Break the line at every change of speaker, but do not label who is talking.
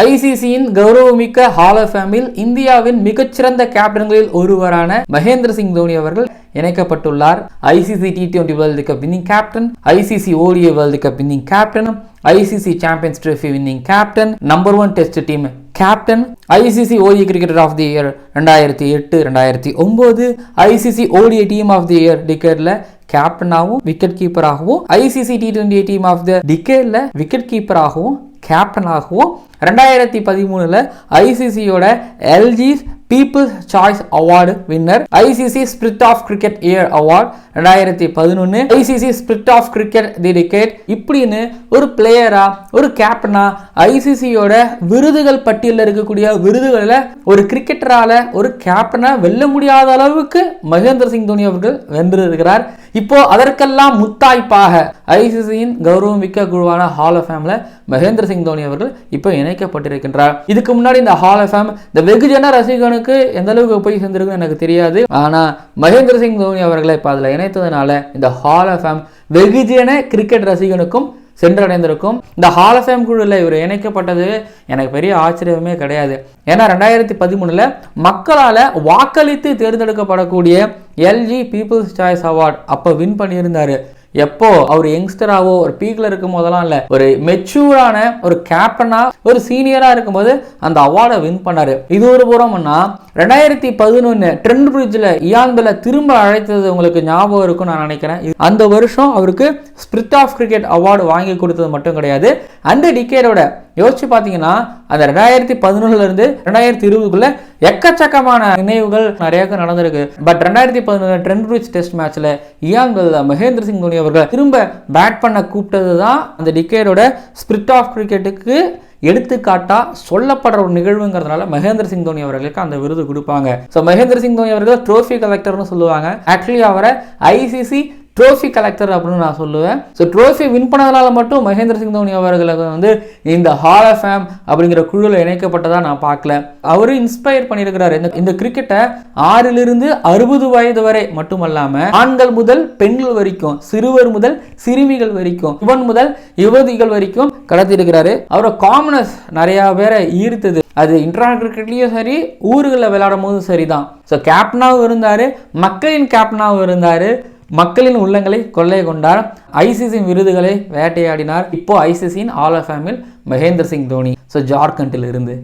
ஐசிசியின் கௌரவமிக்க hall of ஃபேமில் இந்தியாவின் மிகச்சிறந்த கேப்டன்களில் ஒருவரான மகேந்திர சிங் தோனி அவர்கள் இணைக்கப்பட்டுள்ளார். ICC T20 world cup winning captain, ICC ODI world cup winning captain, ICC champions trophy winning captain, number 1 test team captain, ICC ODI cricketer of the year 2008-2009, ICC ODI team of the year டிகேட்ல கேப்டனாகவும் wicket கீப்பராகவும், ICC T20 team of the டிகேட்ல wicket கீப்பராகவும் கேப்டனாகவும் 2013 ஐசிசியோட LG people's choice award winner, ICC spirit of cricket year award 2011, ICC spirit of cricket the decade. இப்படின்னு ஒரு பிளேயரா ஒரு கேப்டனா ஐசிசியோட விருதுகள் பட்டியலில் இருக்கக்கூடிய விருதுகளில் ஒரு கிரிக்கெட்டரால ஒரு கேப்டனா வெல்ல முடியாத அளவுக்கு மகேந்திர சிங் தோனி அவர்கள் வென்றிருக்கிறார். இப்போ அதற்கெல்லாம் முத்தாய்ப்பாக ஐசிசியின் கௌரவமிக்க குழுவான ஹால் ஆஃப் ஃபேம்ல மகேந்திர சிங் தோனி அவர்கள் இப்போ இணைக்கப்பட்டிருக்கின்றார். இதுக்கு முன்னாடி இந்த ஹால் ஆஃப் ஃபேம் இந்த வெகுஜன ரசிகனுக்கு எந்த அளவுக்கு போய் சேர்ந்திருக்குன்னு எனக்கு தெரியாது. ஆனா மகேந்திர சிங் தோனி அவர்களை இப்போ அதில் இணைத்ததுனால இந்த ஹால் ஆஃப் ஃபேம் வெகுஜன கிரிக்கெட் ரசிகனுக்கும் சென்றடைந்திருக்கும். இந்த ஹால் ஆஃப் ஃபேம் குழுவில் இவர் இணைக்கப்பட்டது எனக்கு பெரிய ஆச்சரியமே கிடையாது. ஏன்னா 2013 மக்களால் வாக்களித்து தேர்ந்தெடுக்கப்படக்கூடிய எல்ஜி பீப்புள்ஸ் சாய்ஸ் அவார்டு அப்போ வின் பண்ணியிருந்தாரு. எப்போ அவர் யங்ஸ்டராவோ ஒரு பீக்ல இருக்கும் போதெல்லாம் இல்ல, ஒரு மெச்சூரான ஒரு கேப்டனா ஒரு சீனியரா இருக்கும்போது அந்த அவார்டை வின் பண்ணாரு. இது ஒரு புறம்னா 2011 ட்ரெண்ட் பிரிட்ஜ்ல இயான் பெல்ல திரும்ப அழைத்தது உங்களுக்கு ஞாபகம் இருக்கும் நான் நினைக்கிறேன். அந்த வருஷம் அவருக்கு ஸ்பிரிட் ஆஃப் கிரிக்கெட் அவார்டு வாங்கி கொடுத்தது மட்டும் கிடையாது, அந்த டிகேடோட யோசிச்சு பார்த்தீங்கன்னா அந்த 2011 இருந்து 2020 எக்கச்சக்கமான நினைவுகள் நிறைய நடந்திருக்கு. பட் 2011 ட்ரெண்ட் பிரிட்ஜ் டெஸ்ட் மேட்ச்ல இயான் பெல் மகேந்திர சிங் தோனி அவர்கள் திரும்ப பேட் பண்ண கூப்பிட்டது தான் அந்த டிகேடோட ஸ்பிரிட் ஆஃப் கிரிக்கெட்டுக்கு எடுத்துக்காட்டா சொல்லப்படுற ஒரு நிகழ்வுங்கிறதுனால மகேந்திர சிங் தோனி அவர்களுக்கு அந்த விருது கொடுப்பாங்க. ஸோ மகேந்திர சிங் தோனி அவர்கள் ட்ரோஃபி கலெக்டர்னு சொல்லுவாங்க. ஆக்சுவலி அவரை ஐசிசி ட்ரோஃபி கலெக்டர் அப்படின்னு நான் சொல்லுவேன். ஸோ ட்ரோஃபி வின் பண்ணதுனால மட்டும் மகேந்திர சிங் தோனி அவர்களுக்கு இந்த ஹால் ஆஃப் ஃபேம் அப்படிங்கிற குழுவில் இணைக்கப்பட்டதா நான் பார்க்கல. அவரு இன்ஸ்பயர் பண்ணியிருக்கிறார். இந்த கிரிக்கெட்டை 6 to 60 வயது வரை மட்டுமல்லாம ஆண்கள் முதல் பெண்கள் வரைக்கும், சிறுவர் முதல் சிறுமிகள் வரைக்கும், இவன் முதல் யுவதிகள் வரைக்கும் கடத்திருக்கிறாரு. அவரோட காமனஸ் நிறைய பேரை ஈர்த்தது. அது இன்டர்நேஷனல் கிரிக்கெட்லயும் சரி, ஊர்களில் விளையாடும் போதும் சரிதான். ஸோ கேப்டனாகவும் இருந்தாரு, மக்களின் கேப்டனாகவும் இருந்தாரு, மக்களின் உள்ளங்களை கொள்ளை கொண்டார், ஐசிசி விருதுகளை வேட்டையாடினார். இப்போ ஐசிசியின் ஹால் ஆஃப் ஃபேமில் மகேந்திர சிங் தோனி. ஸோ ஜார்க்கண்டில் இருந்து